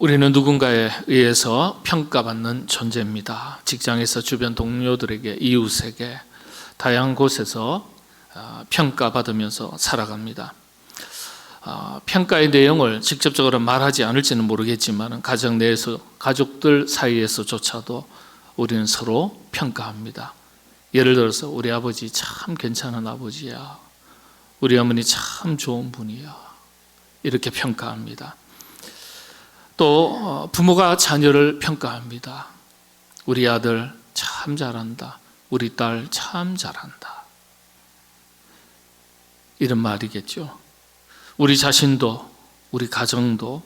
우리는 누군가에 의해서 평가받는 존재입니다. 직장에서 주변 동료들에게, 이웃에게, 다양한 곳에서 평가받으면서 살아갑니다. 평가의 내용을 직접적으로 말하지 않을지는 모르겠지만 가정 내에서, 가족들 사이에서조차도 우리는 서로 평가합니다. 예를 들어서 우리 아버지 참 괜찮은 아버지야, 우리 어머니 참 좋은 분이야, 이렇게 평가합니다. 또 부모가 자녀를 평가합니다. 우리 아들 참 잘한다, 우리 딸 참 잘한다, 이런 말이겠죠. 우리 자신도, 우리 가정도,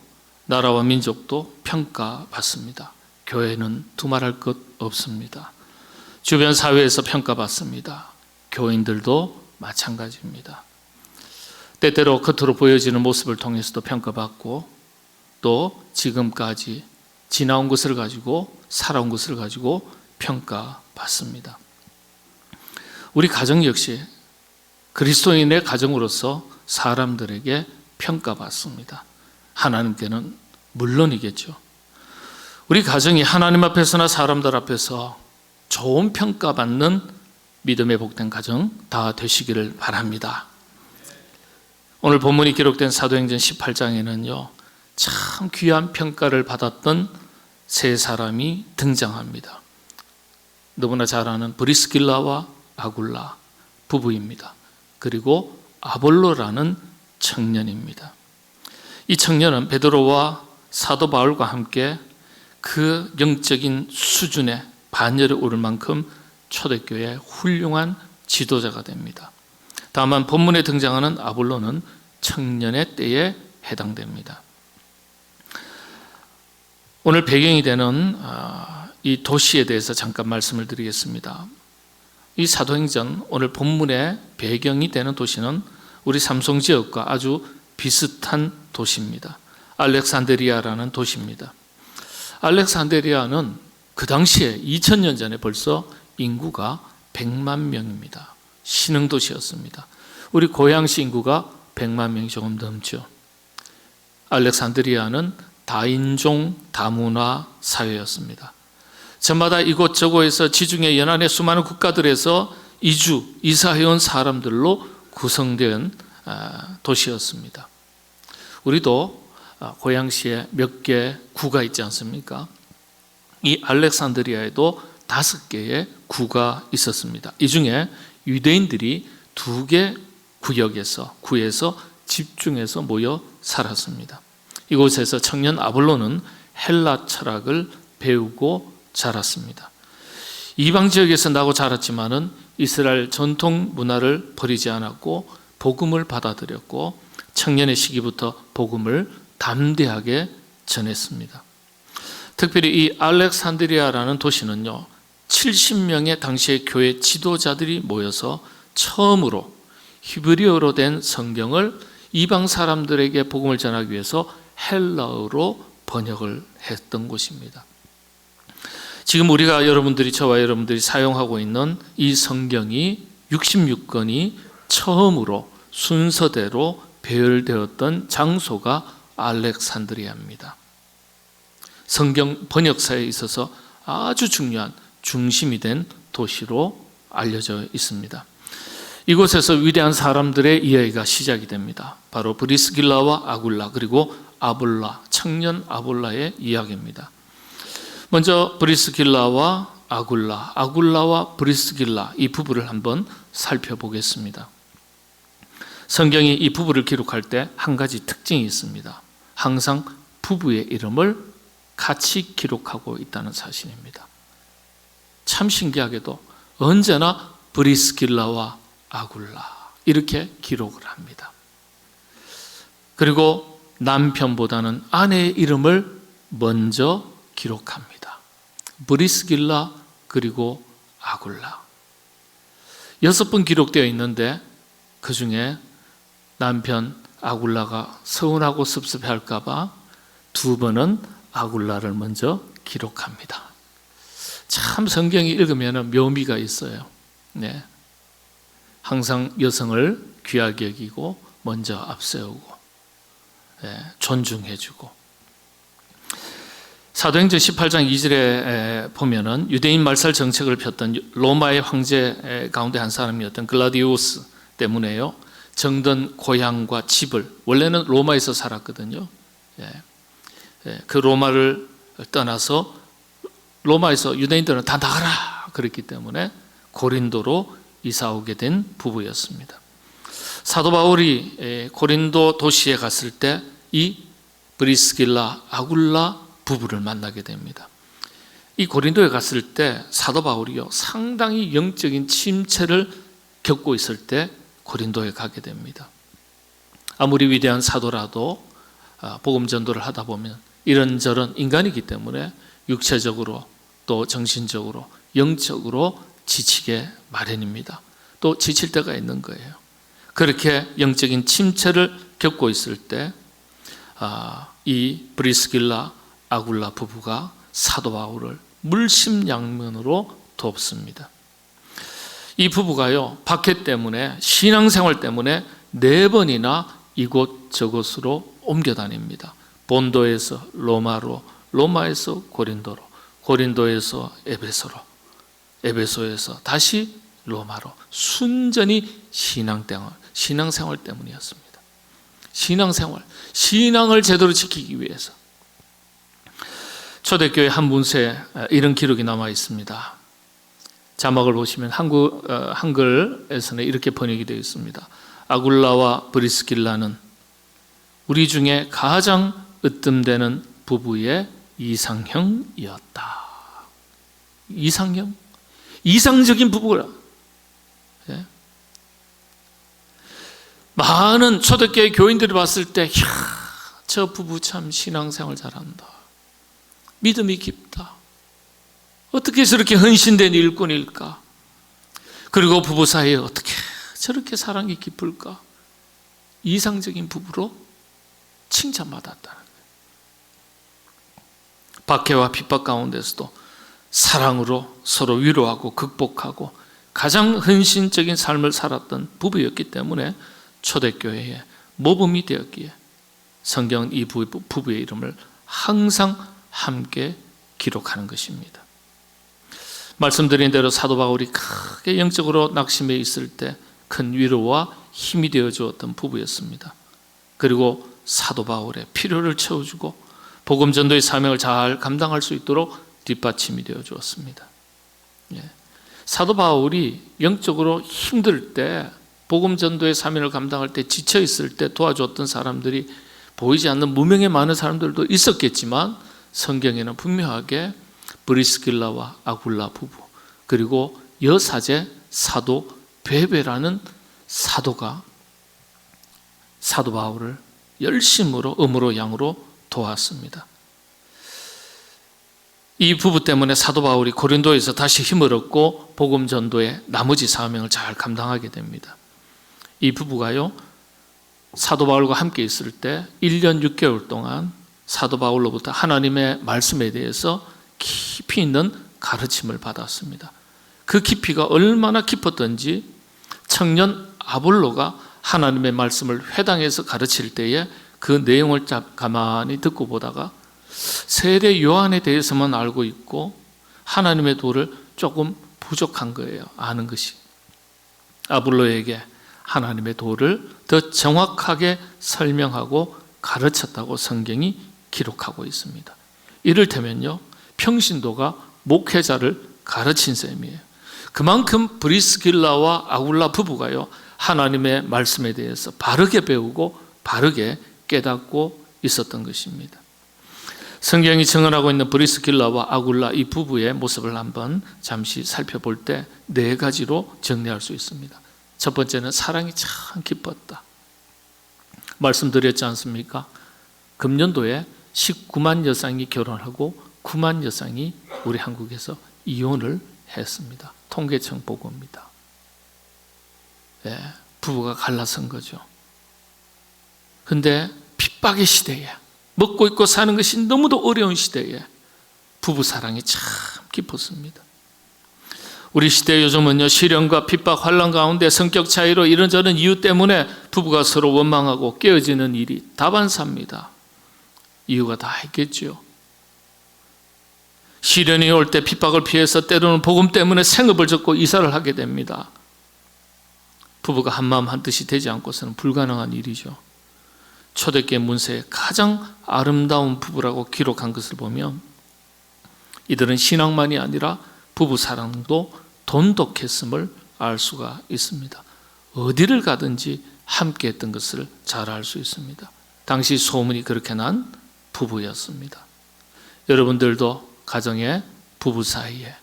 나라와 민족도 평가받습니다. 교회는 두말할 것 없습니다. 주변 사회에서 평가받습니다. 교인들도 마찬가지입니다. 때때로 겉으로 보여지는 모습을 통해서도 평가받고, 또 지금까지 지나온 것을 가지고, 살아온 것을 가지고 평가받습니다. 우리 가정 역시 그리스도인의 가정으로서 사람들에게 평가받습니다. 하나님께는 물론이겠죠. 우리 가정이 하나님 앞에서나 사람들 앞에서 좋은 평가받는 믿음의 복된 가정 다 되시기를 바랍니다. 오늘 본문이 기록된 사도행전 18장에는요, 참 귀한 평가를 받았던 세 사람이 등장합니다. 너무나 잘 아는 브리스길라와 아굴라 부부입니다. 그리고 아볼로라는 청년입니다. 이 청년은 베드로와 사도 바울과 함께 그 영적인 수준의 반열에 오를 만큼 초대교회의 훌륭한 지도자가 됩니다. 다만 본문에 등장하는 아볼로는 청년의 때에 해당됩니다. 오늘 배경이 되는 이 도시에 대해서 잠깐 말씀을 드리겠습니다. 이 사도행전 오늘 본문의 배경이 되는 도시는 우리 삼성 지역과 아주 비슷한 도시입니다. 알렉산드리아라는 도시입니다. 알렉산드리아는 그 당시에 2000년 전에 벌써 인구가 100만 명입니다. 신흥도시였습니다. 우리 고양시 인구가 100만 명이 조금 넘죠. 알렉산드리아는 다인종 다문화 사회였습니다. 저마다 이곳저곳에서 지중해 연안의 수많은 국가들에서 이사해온 사람들로 구성된 도시였습니다. 우리도 고양시에 몇 개 구가 있지 않습니까? 이 알렉산드리아에도 5개의 구가 있었습니다. 이 중에 유대인들이 2개 구에서 집중해서 모여 살았습니다. 이곳에서 청년 아볼로는 헬라 철학을 배우고 자랐습니다. 이방 지역에서 나고 자랐지만은 이스라엘 전통 문화를 버리지 않았고 복음을 받아들였고 청년의 시기부터 복음을 담대하게 전했습니다. 특별히 이 알렉산드리아라는 도시는요, 70명의 당시의 교회 지도자들이 모여서 처음으로 히브리어로 된 성경을 이방 사람들에게 복음을 전하기 위해서 헬라어로 번역을 했던 곳입니다. 지금 저와 여러분들이 사용하고 있는 이 성경이 66권이 처음으로 순서대로 배열되었던 장소가 알렉산드리아입니다. 성경 번역사에 있어서 아주 중요한 중심이 된 도시로 알려져 있습니다. 이곳에서 위대한 사람들의 이야기가 시작이 됩니다. 바로 브리스길라와 아굴라, 그리고 아볼라, 청년 아볼라의 이야기입니다. 먼저 브리스길라와 아굴라와 브리스길라, 이 부부를 한번 살펴보겠습니다. 성경이 이 부부를 기록할 때 한 가지 특징이 있습니다. 항상 부부의 이름을 같이 기록하고 있다는 사실입니다. 참 신기하게도 언제나 브리스길라와 아굴라 이렇게 기록을 합니다. 그리고 남편보다는 아내의 이름을 먼저 기록합니다. 브리스길라 그리고 아굴라 6번 기록되어 있는데 그 중에 남편 아굴라가 서운하고 섭섭해할까 봐 2번은 아굴라를 먼저 기록합니다. 참 성경이 읽으면 묘미가 있어요. 네. 항상 여성을 귀하게 여기고 먼저 앞세우고 존중해주고, 사도행전 18장 2절에 보면은 유대인 말살 정책을 폈던 로마의 황제 가운데 한 사람이었던 글라디우스 때문에요, 정든 고향과 집을, 원래는 로마에서 살았거든요. 그 로마를 떠나서 로마에서 유대인들은 다 나가라 그랬기 때문에 고린도로 이사 오게 된 부부였습니다. 사도 바울이 고린도 도시에 갔을 때 이 브리스길라 아굴라 부부를 만나게 됩니다. 이 고린도에 갔을 때 사도 바울이요, 상당히 영적인 침체를 겪고 있을 때 고린도에 가게 됩니다. 아무리 위대한 사도라도 복음 전도를 하다 보면 이런저런 인간이기 때문에 육체적으로 또 정신적으로 영적으로 지치게 마련입니다. 또 지칠 때가 있는 거예요. 그렇게 영적인 침체를 겪고 있을 때 이 브리스길라 아굴라 부부가 사도 바울을 물심양면으로 돕습니다. 이 부부가요, 박해 때문에, 신앙생활 때문에 4번이나 이곳저곳으로 옮겨 다닙니다. 본도에서 로마로, 로마에서 고린도로, 고린도에서 에베소로, 에베소에서 다시 로마로, 순전히 신앙생활 때문이었습니다. 신앙을 제대로 지키기 위해서. 초대교회 한 문서에 이런 기록이 남아 있습니다. 자막을 보시면 한글에서는 이렇게 번역이 되어 있습니다. 아굴라와 브리스길라는 우리 중에 가장 으뜸되는 부부의 이상형이었다. 이상적인 부부라. 많은 초대교회 교인들이 봤을 때, 저 부부 참 신앙생활 잘한다, 믿음이 깊다, 어떻게 저렇게 헌신된 일꾼일까, 그리고 부부 사이에 어떻게 저렇게 사랑이 깊을까, 이상적인 부부로 칭찬받았다는 거예요. 박해와 핍박 가운데서도 사랑으로 서로 위로하고 극복하고 가장 헌신적인 삶을 살았던 부부였기 때문에 초대교회의 모범이 되었기에 성경은 이 부부의 이름을 항상 함께 기록하는 것입니다. 말씀드린 대로 사도 바울이 크게 영적으로 낙심해 있을 때 큰 위로와 힘이 되어 주었던 부부였습니다. 그리고 사도 바울의 필요를 채워주고 복음 전도의 사명을 잘 감당할 수 있도록 뒷받침이 되어 주었습니다. 사도 바울이 영적으로 힘들 때, 복음 전도의 사명을 감당할 때 지쳐 있을 때 도와줬던 사람들이 보이지 않는 무명의 많은 사람들도 있었겠지만, 성경에는 분명하게 브리스길라와 아굴라 부부, 그리고 여사제 사도 베베라는 사도가 사도 바울을 열심으로 음으로 양으로 도왔습니다. 이 부부 때문에 사도 바울이 고린도에서 다시 힘을 얻고 복음 전도의 나머지 사명을 잘 감당하게 됩니다. 이 부부가요, 사도 바울과 함께 있을 때 1년 6개월 동안 사도 바울로부터 하나님의 말씀에 대해서 깊이 있는 가르침을 받았습니다. 그 깊이가 얼마나 깊었던지 청년 아볼로가 하나님의 말씀을 회당에서 가르칠 때에 그 내용을 가만히 듣고 보다가 세례 요한에 대해서만 알고 있고 하나님의 도를 조금 부족한 거예요. 아는 것이. 아볼로에게 하나님의 도를 더 정확하게 설명하고 가르쳤다고 성경이 기록하고 있습니다. 이를테면요, 평신도가 목회자를 가르친 셈이에요. 그만큼 브리스길라와 아굴라 부부가요, 하나님의 말씀에 대해서 바르게 배우고 바르게 깨닫고 있었던 것입니다. 성경이 증언하고 있는 브리스길라와 아굴라 이 부부의 모습을 한번 잠시 살펴볼 때 4가지로 정리할 수 있습니다. 첫 번째는 사랑이 참 깊었다. 말씀드렸지 않습니까? 금년도에 19만 여성이 결혼하고 9만 여성이 우리 한국에서 이혼을 했습니다. 통계청 보고입니다. 부부가 갈라선 거죠. 근데 핍박의 시대에, 먹고 입고 사는 것이 너무도 어려운 시대에 부부 사랑이 참 깊었습니다. 우리 시대 요즘은요, 시련과 핍박, 환난 가운데 성격 차이로 이런저런 이유 때문에 부부가 서로 원망하고 깨어지는 일이 다반사입니다. 이유가 다 있겠죠. 시련이 올 때 핍박을 피해서 때로는 복음 때문에 생업을 접고 이사를 하게 됩니다. 부부가 한마음 한뜻이 되지 않고서는 불가능한 일이죠. 초대교회 문서에 가장 아름다운 부부라고 기록한 것을 보면 이들은 신앙만이 아니라 부부 사랑도 돈독했음을 알 수가 있습니다. 어디를 가든지 함께 했던 것을 잘 알 수 있습니다. 당시 소문이 그렇게 난 부부였습니다. 여러분들도 가정의 부부 사이에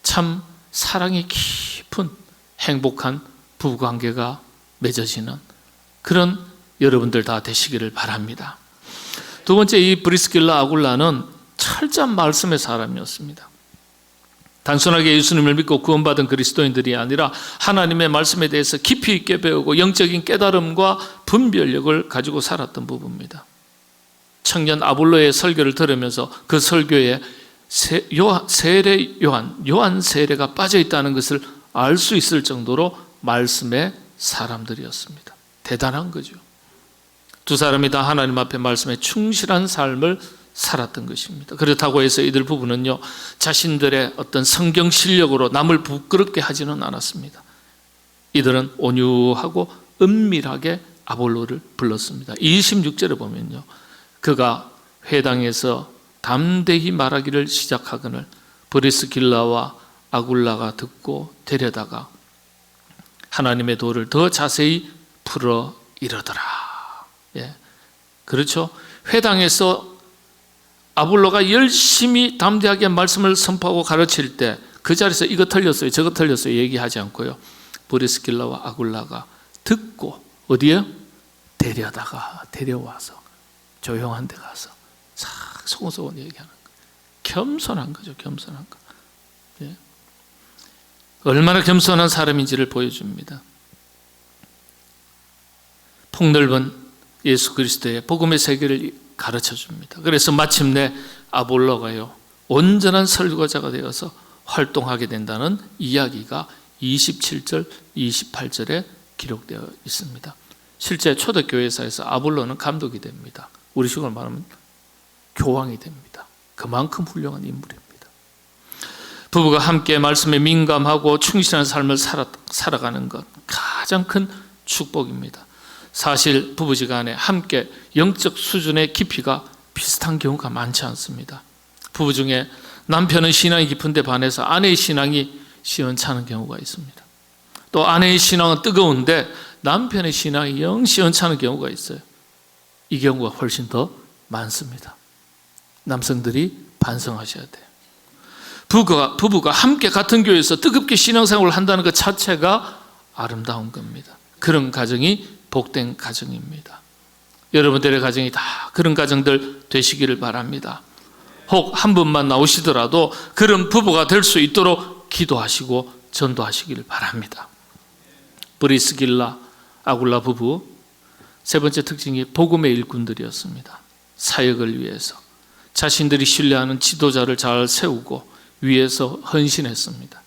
참 사랑이 깊은 행복한 부부관계가 맺어지는 그런 여러분들 다 되시기를 바랍니다. 두 번째, 이 브리스길라 아굴라는 철저한 말씀의 사람이었습니다. 단순하게 예수님을 믿고 구원받은 그리스도인들이 아니라 하나님의 말씀에 대해서 깊이 있게 배우고 영적인 깨달음과 분별력을 가지고 살았던 부부입니다. 청년 아볼로의 설교를 들으면서 그 설교에 요한 세례가 빠져 있다는 것을 알 수 있을 정도로 말씀의 사람들이었습니다. 대단한 거죠. 두 사람이 다 하나님 앞에 말씀에 충실한 삶을 살았던 것입니다. 그렇다고 해서 이들 부부는요, 자신들의 어떤 성경 실력으로 남을 부끄럽게 하지는 않았습니다. 이들은 온유하고 은밀하게 아볼로를 불렀습니다. 26절에 보면요, 그가 회당에서 담대히 말하기를 시작하거늘 브리스길라와 아굴라가 듣고 데려다가 하나님의 도를 더 자세히 풀어 이르더라. 예, 그렇죠. 회당에서 아볼로가 열심히 담대하게 말씀을 선포하고 가르칠 때 그 자리에서 이거 틀렸어요, 저거 틀렸어요 얘기하지 않고요, 브리스길라와 아굴라가 듣고 어디에? 데려와서 조용한 데 가서 싹 소곤소곤 얘기하는 거예요. 겸손한 거죠, 겸손한 거. 예. 얼마나 겸손한 사람인지를 보여줍니다. 폭넓은 예수 그리스도의 복음의 세계를 가르쳐 줍니다. 그래서 마침내 아볼로가요, 온전한 설교자가 되어서 활동하게 된다는 이야기가 27절, 28절에 기록되어 있습니다. 실제 초대교회사에서 아볼로는 감독이 됩니다. 우리 식으로 말하면 교황이 됩니다. 그만큼 훌륭한 인물입니다. 부부가 함께 말씀에 민감하고 충실한 삶을 살아가는 것, 가장 큰 축복입니다. 사실 부부지간에 함께 영적 수준의 깊이가 비슷한 경우가 많지 않습니다. 부부 중에 남편은 신앙이 깊은데 반해서 아내의 신앙이 시원찮은 경우가 있습니다. 또 아내의 신앙은 뜨거운데 남편의 신앙이 영 시원찮은 경우가 있어요. 이 경우가 훨씬 더 많습니다. 남성들이 반성하셔야 돼요. 부부가 함께 같은 교회에서 뜨겁게 신앙생활을 한다는 것 자체가 아름다운 겁니다. 그런 가정이 복된 가정입니다. 여러분들의 가정이 다 그런 가정들 되시기를 바랍니다. 혹 한 분만 나오시더라도 그런 부부가 될 수 있도록 기도하시고 전도하시기를 바랍니다. 브리스길라 아굴라 부부 세 번째 특징이 복음의 일꾼들이었습니다. 사역을 위해서 자신들이 신뢰하는 지도자를 잘 세우고 위해서 헌신했습니다.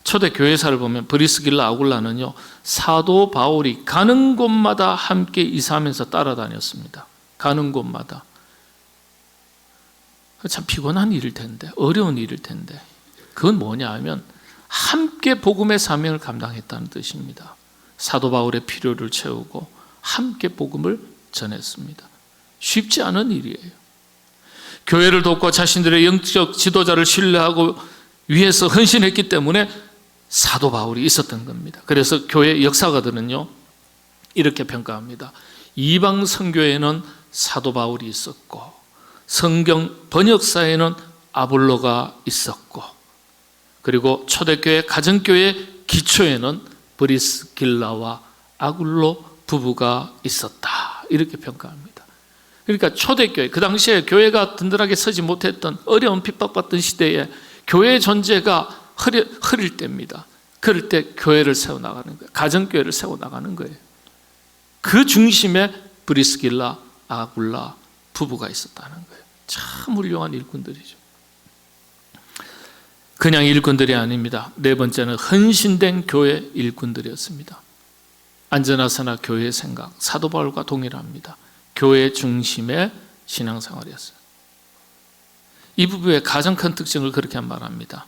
초대 교회사를 보면 브리스길라 아굴라는요, 사도 바울이 가는 곳마다 함께 이사하면서 따라다녔습니다. 가는 곳마다. 참 피곤한 일일 텐데, 어려운 일일 텐데, 그건 뭐냐 하면 함께 복음의 사명을 감당했다는 뜻입니다. 사도 바울의 필요를 채우고 함께 복음을 전했습니다. 쉽지 않은 일이에요. 교회를 돕고 자신들의 영적 지도자를 신뢰하고 위해서 헌신했기 때문에 사도 바울이 있었던 겁니다. 그래서 교회 역사가들은요, 이렇게 평가합니다. 이방 선교에는 사도 바울이 있었고 성경 번역사에는 아볼로가 있었고 그리고 초대교회 가정교회 기초에는 브리스길라와 아굴로 부부가 있었다, 이렇게 평가합니다. 그러니까 초대교회, 그 당시에 교회가 든든하게 서지 못했던 어려운 핍박받던 시대에 교회의 존재가 흐릴 때입니다. 그럴 때 교회를 세워나가는 거예요. 가정교회를 세워나가는 거예요. 그 중심에 브리스길라, 아굴라 부부가 있었다는 거예요. 참 훌륭한 일꾼들이죠. 그냥 일꾼들이 아닙니다. 네 번째는 헌신된 교회 일꾼들이었습니다. 안전하사나 교회의 생각, 사도 바울과 동일합니다. 교회 중심의 신앙생활이었어요. 이 부부의 가장 큰 특징을 그렇게 말합니다.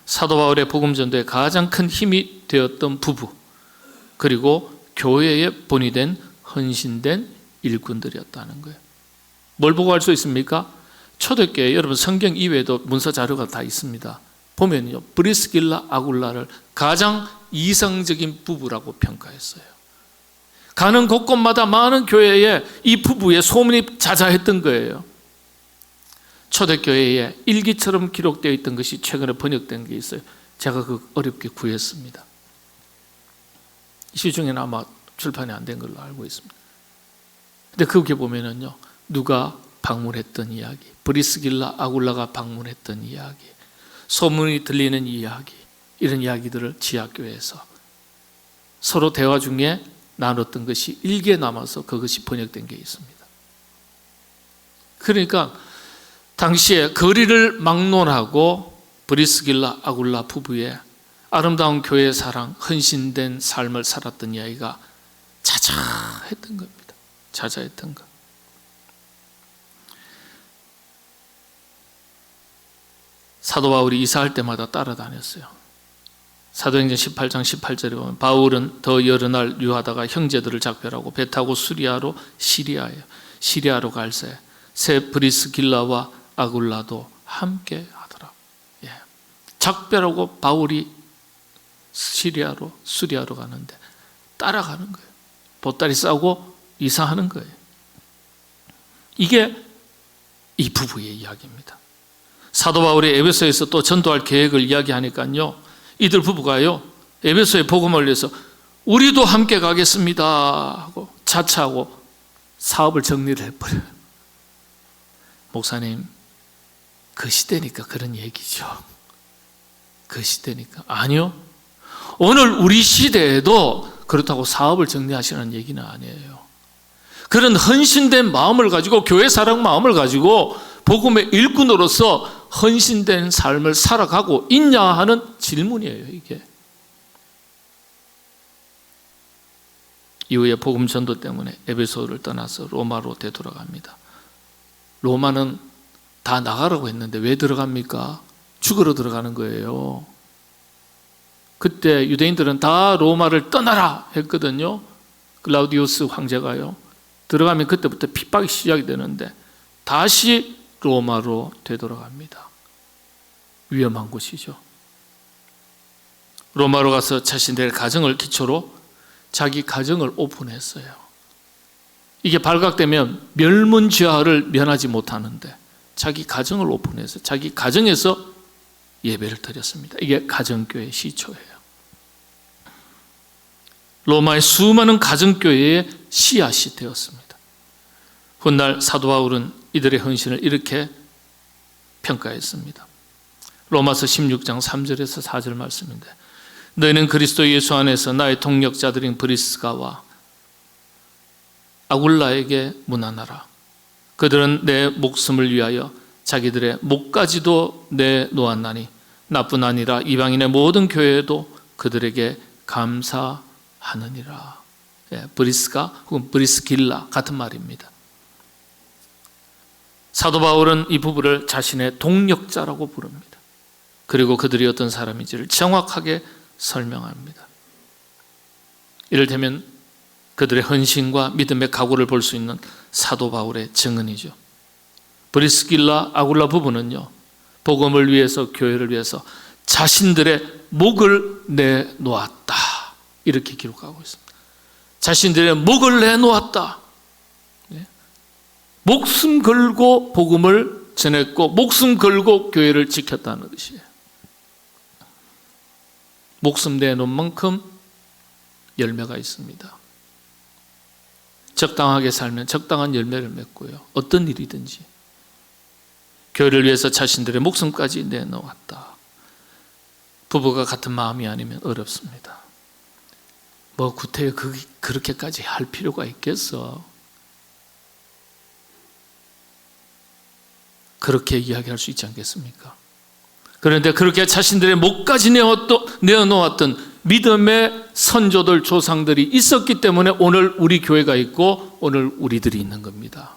사도 바울의 복음 전도에 가장 큰 힘이 되었던 부부, 그리고 교회의 본이 된 헌신된 일꾼들이었다는 거예요. 뭘 보고 알 수 있습니까? 초대교회 여러분 성경 이외에도 문서 자료가 다 있습니다. 보면요, 브리스길라 아굴라를 가장 이상적인 부부라고 평가했어요. 가는 곳곳마다 많은 교회에 이 부부의 소문이 자자했던 거예요. 초대교회에 일기처럼 기록되어 있던 것이 최근에 번역된 게 있어요. 제가 그 어렵게 구했습니다. 시중에는 아마 출판이 안 된 걸로 알고 있습니다. 근데 거기에 보면은요, 누가 방문했던 이야기, 브리스길라 아굴라가 방문했던 이야기, 소문이 들리는 이야기, 이런 이야기들을 지하교회에서 서로 대화 중에 나눴던 것이 일기에 남아서 그것이 번역된 게 있습니다. 그러니까 당시에 거리를 막론하고 브리스길라 아굴라 부부의 아름다운 교회의 사랑, 헌신된 삶을 살았던 이야기가 자자했던 겁니다. 자자했던 것. 사도 바울이 이사할 때마다 따라다녔어요. 사도행전 18장 18절에 보면 바울은 더 여러 날 유하다가 형제들을 작별하고 배 타고 시리아로 갈새 새 브리스길라와 아굴라도 함께 하더라. 작별하고 바울이 수리아로 가는데 따라가는 거예요. 보따리 싸고 이사하는 거예요. 이게 이 부부의 이야기입니다. 사도 바울이 에베소에서 또 전도할 계획을 이야기하니까요, 이들 부부가요, 에베소에 복음을 위해서 우리도 함께 가겠습니다 하고 자차하고 사업을 정리를 해버려요. 목사님, 그 시대니까 그런 얘기죠. 그 시대니까. 아니요, 오늘 우리 시대에도 그렇다고 사업을 정리하시라는 얘기는 아니에요. 그런 헌신된 마음을 가지고, 교회 사랑 마음을 가지고 복음의 일꾼으로서 헌신된 삶을 살아가고 있냐 하는 질문이에요, 이게. 이후에 복음 전도 때문에 에베소를 떠나서 로마로 되돌아갑니다. 로마는 다 나가라고 했는데 왜 들어갑니까? 죽으러 들어가는 거예요. 그때 유대인들은 다 로마를 떠나라 했거든요. 클라우디우스 황제가요. 들어가면 그때부터 핍박이 시작이 되는데 다시 로마로 되돌아갑니다. 위험한 곳이죠. 로마로 가서 자신들의 가정을 기초로 자기 가정을 오픈했어요. 이게 발각되면 멸문지화를 면하지 못하는데 자기 가정을 오픈해서 자기 가정에서 예배를 드렸습니다. 이게 가정교회 시초예요. 로마의 수많은 가정교회의 씨앗이 되었습니다. 훗날 사도 바울은 이들의 헌신을 이렇게 평가했습니다. 로마서 16장 3절에서 4절 말씀인데, 너희는 그리스도 예수 안에서 나의 동력자들인 브리스가와 아굴라에게 문안하라. 그들은 내 목숨을 위하여 자기들의 목까지도 내놓았나니 나뿐 아니라 이방인의 모든 교회에도 그들에게 감사하느니라. 브리스가 혹은 브리스길라 같은 말입니다. 사도 바울은 이 부부를 자신의 동력자라고 부릅니다. 그리고 그들이 어떤 사람인지를 정확하게 설명합니다. 이를테면 그들의 헌신과 믿음의 각오를 볼 수 있는 사도 바울의 증언이죠. 브리스길라 아굴라 부부는요, 복음을 위해서, 교회를 위해서 자신들의 목을 내놓았다, 이렇게 기록하고 있습니다. 자신들의 목을 내놓았다. 목숨 걸고 복음을 전했고 목숨 걸고 교회를 지켰다는 것이에요. 목숨 내놓은 만큼 열매가 있습니다. 적당하게 살면 적당한 열매를 맺고요, 어떤 일이든지 교회를 위해서 자신들의 목숨까지 내놓았다. 부부가 같은 마음이 아니면 어렵습니다. 뭐 구태여 그렇게까지 할 필요가 있겠어? 그렇게 이야기할 수 있지 않겠습니까? 그런데 그렇게 자신들의 목까지 내어놓았던 믿음의 선조들, 조상들이 있었기 때문에 오늘 우리 교회가 있고 오늘 우리들이 있는 겁니다.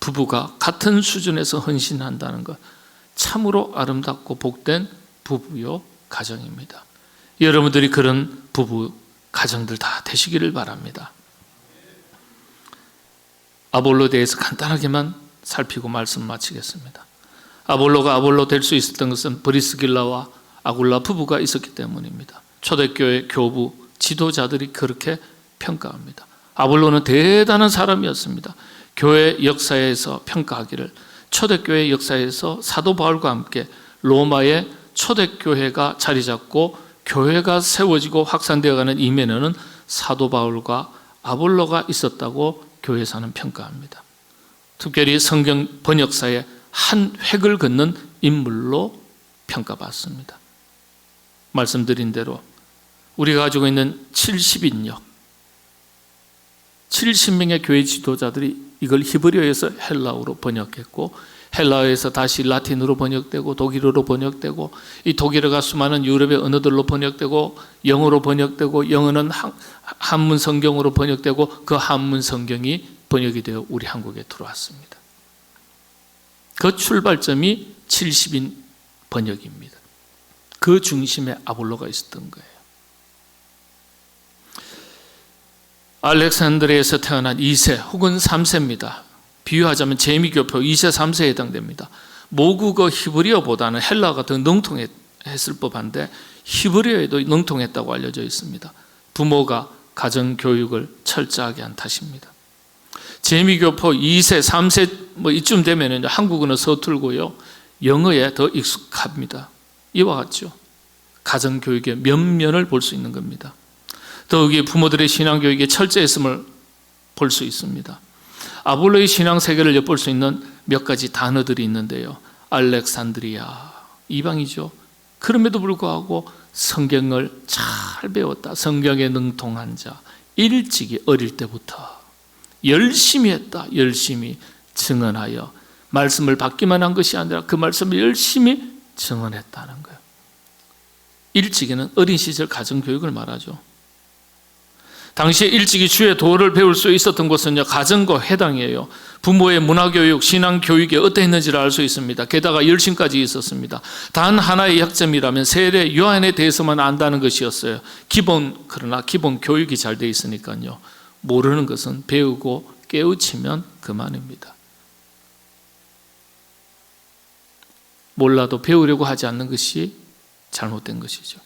부부가 같은 수준에서 헌신한다는 것, 참으로 아름답고 복된 부부요 가정입니다. 여러분들이 그런 부부 가정들 다 되시기를 바랍니다. 아볼로에 대해서 간단하게만 살피고 말씀 마치겠습니다. 아볼로가 아볼로 될 수 있었던 것은 브리스길라와 아굴라 부부가 있었기 때문입니다. 초대교회 교부 지도자들이 그렇게 평가합니다. 아볼로는 대단한 사람이었습니다. 교회 역사에서 평가하기를 초대교회 역사에서 사도 바울과 함께 로마의 초대교회가 자리 잡고 교회가 세워지고 확산되어가는 이면에는 사도 바울과 아볼로가 있었다고 교회사는 평가합니다. 특별히 성경 번역사의 한 획을 긋는 인물로 평가받습니다. 말씀드린 대로 우리가 가지고 있는 70인역 70명의 교회 지도자들이 이걸 히브리어에서 헬라어로 번역했고 헬라어에서 다시 라틴어로 번역되고 독일어로 번역되고 이 독일어가 수많은 유럽의 언어들로 번역되고 영어로 번역되고 영어는 한문 성경으로 번역되고 그 한문 성경이 번역이 되어 우리 한국에 들어왔습니다. 그 출발점이 70인 번역입니다. 그 중심에 아볼로가 있었던 거예요. 알렉산드리아에서 태어난 2세 혹은 3세입니다. 비유하자면 재미교포 2세, 3세에 해당됩니다. 모국어 히브리어보다는 헬라어가 더 능통했을 법한데 히브리어에도 능통했다고 알려져 있습니다. 부모가 가정교육을 철저하게 한 탓입니다. 재미교포 2세, 3세 이쯤 되면 한국어는 서툴고요. 영어에 더 익숙합니다. 이와 같죠. 가정교육의 면면을 볼 수 있는 겁니다. 더욱이 부모들의 신앙교육에 철저했음을 볼 수 있습니다. 아볼로의 신앙 세계를 엿볼 수 있는 몇 가지 단어들이 있는데요. 알렉산드리아, 이방이죠. 그럼에도 불구하고 성경을 잘 배웠다. 성경에 능통한 자, 일찍이 어릴 때부터 열심히 했다. 열심히 증언하여 말씀을 받기만 한 것이 아니라 그 말씀을 열심히 증언했다는 거예요. 일찍이는 어린 시절 가정교육을 말하죠. 당시에 일찍이 주의 도를 배울 수 있었던 곳은요, 가정과 회당이에요. 부모의 문화교육, 신앙교육이 어떠했는지를 알 수 있습니다. 게다가 열심까지 있었습니다. 단 하나의 약점이라면 세례 요한에 대해서만 안다는 것이었어요. 그러나 기본 교육이 잘 돼 있으니까요, 모르는 것은 배우고 깨우치면 그만입니다. 몰라도 배우려고 하지 않는 것이 잘못된 것이죠.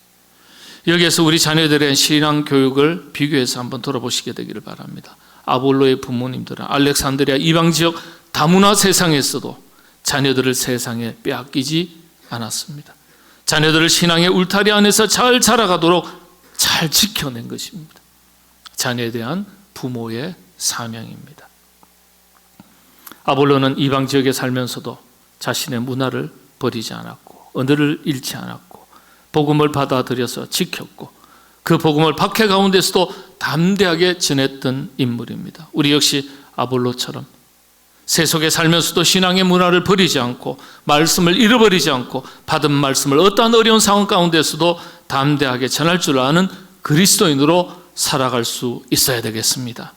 여기에서 우리 자녀들의 신앙 교육을 비교해서 한번 돌아보시게 되기를 바랍니다. 아볼로의 부모님들은 알렉산드리아 이방 지역 다문화 세상에서도 자녀들을 세상에 빼앗기지 않았습니다. 자녀들을 신앙의 울타리 안에서 잘 자라가도록 잘 지켜낸 것입니다. 자녀에 대한 부모의 사명입니다. 아볼로는 이방 지역에 살면서도 자신의 문화를 버리지 않았고 언어를 잃지 않았고 복음을 받아들여서 지켰고 그 복음을 박해 가운데서도 담대하게 전했던 인물입니다. 우리 역시 아볼로처럼 세속에 살면서도 신앙의 문화를 버리지 않고 말씀을 잃어버리지 않고 받은 말씀을 어떠한 어려운 상황 가운데서도 담대하게 전할 줄 아는 그리스도인으로 살아갈 수 있어야 되겠습니다.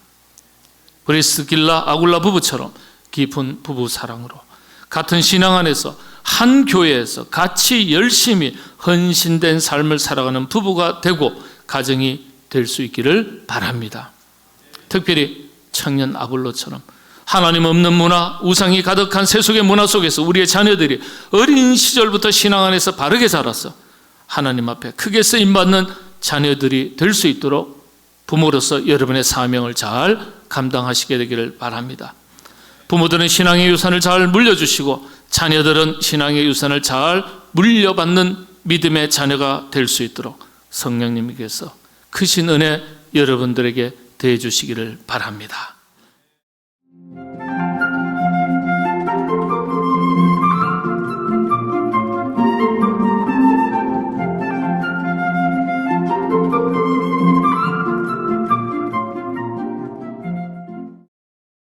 브리스길라 아굴라 부부처럼 깊은 부부 사랑으로 같은 신앙 안에서 한 교회에서 같이 열심히 헌신된 삶을 살아가는 부부가 되고 가정이 될 수 있기를 바랍니다. 특별히 청년 아볼로처럼 하나님 없는 문화, 우상이 가득한 세속의 문화 속에서 우리의 자녀들이 어린 시절부터 신앙 안에서 바르게 자라서 하나님 앞에 크게 쓰임받는 자녀들이 될 수 있도록 부모로서 여러분의 사명을 잘 감당하시게 되기를 바랍니다. 부모들은 신앙의 유산을 잘 물려주시고 자녀들은 신앙의 유산을 잘 물려받는 믿음의 자녀가 될 수 있도록 성령님께서 크신 은혜 여러분들에게 더해 주시기를 바랍니다.